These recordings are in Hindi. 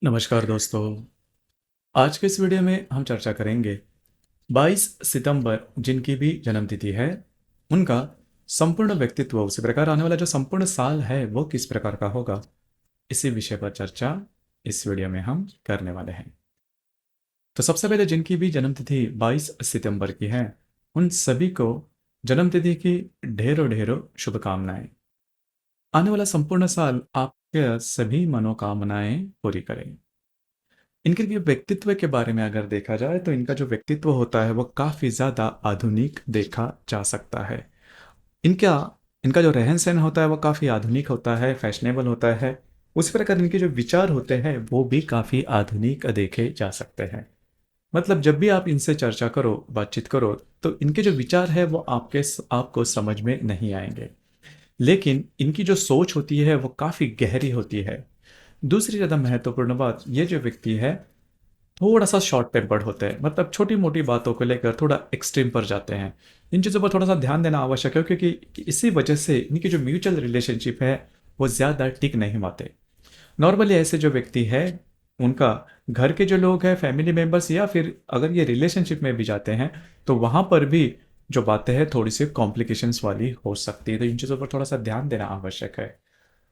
नमस्कार दोस्तों। आज के इस वीडियो में हम चर्चा करेंगे 22 सितंबर जिनकी भी जन्मतिथि है उनका संपूर्ण व्यक्तित्व उसी प्रकार आने वाला जो संपूर्ण साल है वो किस प्रकार का होगा। इसी विषय पर चर्चा इस वीडियो में हम करने वाले हैं। तो सबसे पहले जिनकी भी जन्मतिथि 22 सितंबर की है उन सभी को जन्मतिथि की ढेरों ढेरों शुभकामनाएं। आने वाला संपूर्ण साल आपके सभी मनोकामनाएं पूरी करें। इनके लिए व्यक्तित्व के बारे में अगर देखा जाए तो इनका जो व्यक्तित्व होता है वो काफ़ी ज़्यादा आधुनिक देखा जा सकता है। इनका इनका जो रहन सहन होता है वो काफ़ी आधुनिक होता है, फैशनेबल होता है। उसी प्रकार इनके जो विचार होते हैं वो भी काफ़ी आधुनिक देखे जा सकते हैं। मतलब जब भी आप इनसे चर्चा करो, बातचीत करो, तो इनके जो विचार है वो आपको समझ में नहीं आएंगे। लेकिन इनकी जो सोच होती है वो काफ़ी गहरी होती है। दूसरी ज़्यादा महत्वपूर्ण बात, ये जो व्यक्ति है थोड़ा सा शॉर्ट टेम्पर्ड होते हैं, मतलब छोटी मोटी बातों को लेकर थोड़ा एक्सट्रीम पर जाते हैं। इन चीज़ों पर थोड़ा सा ध्यान देना आवश्यक है, क्योंकि इसी वजह से इनकी जो म्यूचुअल रिलेशनशिप है वो ज़्यादा टिक नहीं पाते। नॉर्मली ऐसे जो व्यक्ति है उनका घर के जो लोग हैं, फैमिली मेंबर्स, या फिर अगर ये रिलेशनशिप में भी जाते हैं तो वहाँ पर भी जो बातें हैं थोड़ी सी कॉम्प्लिकेशंस वाली हो सकती है। तो इन चीज़ों पर थोड़ा सा ध्यान देना आवश्यक है।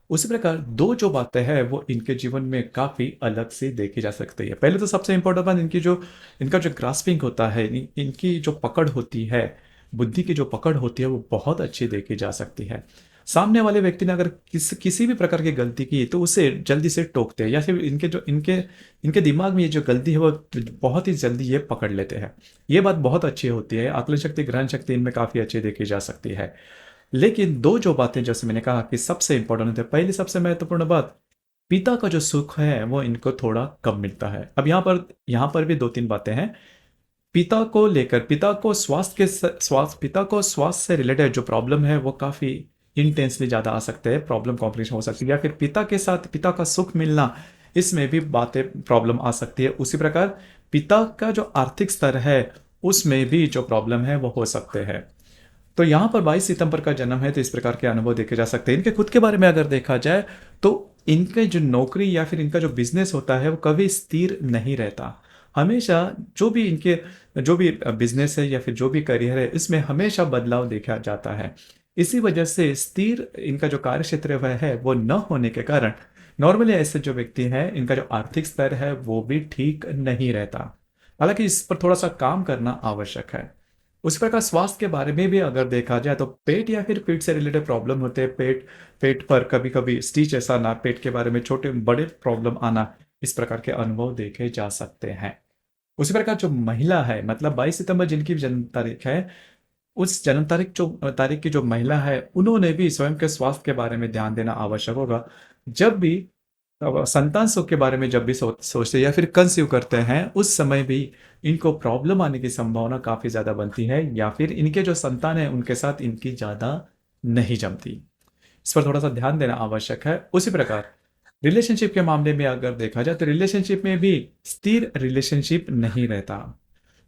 उसी प्रकार दो जो बातें हैं वो इनके जीवन में काफ़ी अलग से देखी जा सकती है। पहले तो सबसे इंपॉर्टेंट बात इनका जो ग्रास्पिंग होता है, इनकी जो पकड़ होती है, बुद्धि की जो पकड़ होती है वो बहुत अच्छी देखी जा सकती है। सामने वाले व्यक्ति ने अगर किसी भी प्रकार की गलती की तो उसे जल्दी से टोकते हैं, या फिर इनके दिमाग में ये जो गलती है वो बहुत ही जल्दी ये पकड़ लेते हैं। ये बात बहुत अच्छी होती है। आकलन शक्ति, ग्रहण शक्ति इनमें काफ़ी अच्छी देखी जा सकती है। लेकिन दो जो बातें जैसे मैंने कहा कि सबसे इंपॉर्टेंट है, पहली सबसे महत्वपूर्ण बात, पिता का जो सुख है वो इनको थोड़ा कम मिलता है। अब यहाँ पर भी दो तीन बातें हैं। पिता को लेकर, पिता को स्वास्थ्य से रिलेटेड जो प्रॉब्लम है वो काफी इंटेंसली ज्यादा आ सकते हैं, प्रॉब्लम कॉम्प्लिकेशन हो सकती है, या फिर पिता के साथ पिता का सुख मिलना, इसमें भी बातें प्रॉब्लम आ सकती है। उसी प्रकार पिता का जो आर्थिक स्तर है उसमें भी जो प्रॉब्लम है वो हो सकते हैं। तो यहाँ पर 22 सितंबर का जन्म है तो इस प्रकार के अनुभव देखे जा सकते हैं। इनके खुद के बारे में अगर देखा जाए तो इनके जो नौकरी या फिर इनका जो बिजनेस होता है वो कभी स्थिर नहीं रहता। हमेशा जो भी बिजनेस है या फिर जो भी करियर है इसमें हमेशा बदलाव देखा जाता है। इसी वजह से स्थिर इनका जो कार्य क्षेत्र वह है वो न होने के कारण नॉर्मली ऐसे जो व्यक्ति है इनका जो आर्थिक स्तर है वो भी ठीक नहीं रहता। हालांकि इस पर थोड़ा सा काम करना आवश्यक है। उसी प्रकार स्वास्थ्य के बारे में भी अगर देखा जाए तो पेट या फिर पेट से रिलेटेड प्रॉब्लम होते हैं। पेट पर कभी कभी स्टिच ऐसा आना, पेट के बारे में छोटे बड़े प्रॉब्लम आना, इस प्रकार के अनुभव देखे जा सकते हैं। उसी प्रकार जो महिला है, मतलब 22 सितंबर जिनकी जन्म तारीख है, उस जन्म तारीख की जो महिला है उन्होंने भी स्वयं के स्वास्थ्य के बारे में ध्यान देना आवश्यक होगा। जब भी अब संतान सुख के बारे में जब भी सोचते या फिर कंसीव करते हैं उस समय भी इनको प्रॉब्लम आने की संभावना काफी ज्यादा बनती है, या फिर इनके जो संतान है उनके साथ इनकी ज्यादा नहीं जमती। इस पर थोड़ा सा ध्यान देना आवश्यक है। उसी प्रकार रिलेशनशिप के मामले में अगर देखा जाए तो रिलेशनशिप में भी स्थिर रिलेशनशिप नहीं रहता।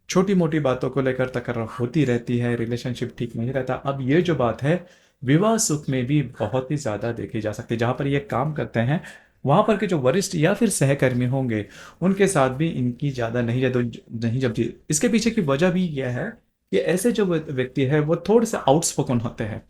छोटी मोटी बातों को लेकर तकरार होती रहती है, रिलेशनशिप ठीक नहीं रहता। अब ये जो बात है विवाह सुख में भी बहुत ही ज्यादा देखी जा सकती है। जहां पर ये काम करते हैं वहां पर के जो वरिष्ठ या फिर सहकर्मी होंगे उनके साथ भी इनकी ज्यादा नहीं जमती। इसके पीछे की वजह भी यह है कि ऐसे जो व्यक्ति है वो थोड़े से आउटस्पोकन होते हैं।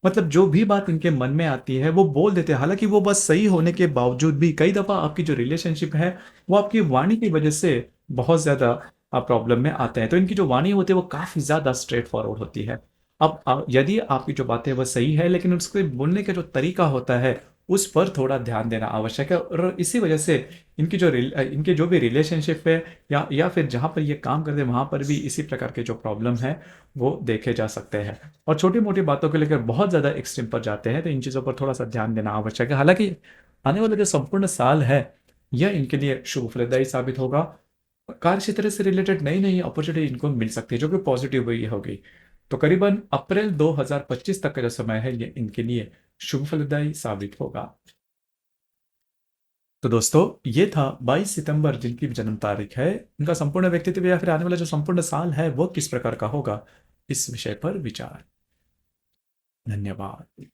मतलब जो भी बात इनके मन में आती है वो बोल देते हैं, हालांकि वो बस सही होने के बावजूद भी कई दफा आपकी जो रिलेशनशिप है वो आपकी वाणी की वजह से बहुत ज्यादा प्रॉब्लम में आते हैं। तो इनकी जो वाणी होती है वो काफी ज्यादा स्ट्रेट फॉरवर्ड होती है। अब यदि आपकी जो बातें वो सही है लेकिन उसके बोलने का जो तरीका होता है उस पर थोड़ा ध्यान देना आवश्यक है। और इसी वजह से इनके जो भी रिलेशनशिप है या फिर जहां पर ये काम करते हैं वहां पर भी इसी प्रकार के जो प्रॉब्लम है वो देखे जा सकते हैं। और छोटी मोटी बातों को लेकर बहुत ज़्यादा एक्सट्रीम पर जाते हैं, तो इन चीज़ों पर थोड़ा सा ध्यान देना आवश्यक है। हालांकि आने वाला जो संपूर्ण साल है यह इनके लिए शुभ फलदायी साबित होगा। कार्य क्षेत्र से रिलेटेड नई नई अपॉर्चुनिटी इनको मिल सकती है जो कि पॉजिटिव हुई होगी। तो करीबन अप्रैल 2025 तक का जो समय है ये इनके लिए शुभ फलदायी साबित होगा। तो दोस्तों ये था 22 सितंबर जिनकी जन्म तारीख है, उनका संपूर्ण व्यक्तित्व या फिर आने वाला जो संपूर्ण साल है वो किस प्रकार का होगा, इस विषय पर विचार। धन्यवाद।